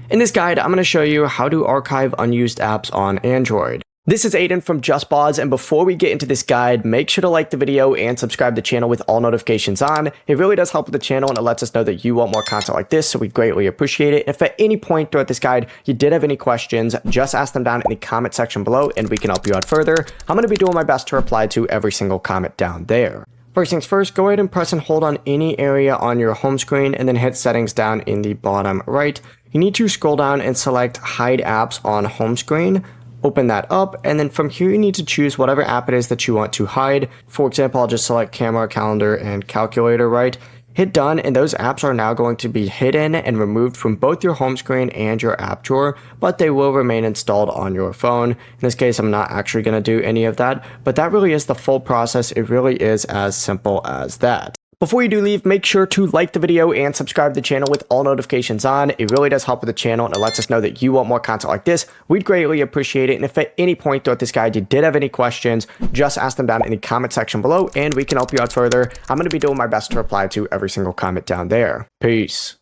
In this guide, I'm going to show you how to archive unused apps on Android. This is Aiden from JustBoz, and before we get into this guide, make sure to like the video and subscribe to the channel with all notifications on. It really does help with the channel and it lets us know that you want more content like this, so we greatly appreciate it. If at any point throughout this guide you did have any questions, just ask them down in the comment section below and we can help you out further. I'm going to be doing my best to reply to every single comment down there. First things first, go ahead and press and hold on any area on your home screen and then hit settings down in the bottom right. You need to scroll down and select hide apps on home screen. Open that up, and then from here you need to choose whatever app it is that you want to hide. For example, I'll just select camera, calendar, and calculator, right? Hit done, and those apps are now going to be hidden and removed from both your home screen and your app drawer, but they will remain installed on your phone. In this case, I'm not actually going to do any of that, but that really is the full process. It really is as simple as that. Before you do leave, make sure to like the video and subscribe to the channel with all notifications on. It really does help with the channel and it lets us know that you want more content like this. We'd greatly appreciate it. And if at any point throughout this guide you did have any questions, just ask them down in the comment section below and we can help you out further. I'm going to be doing my best to reply to every single comment down there. Peace.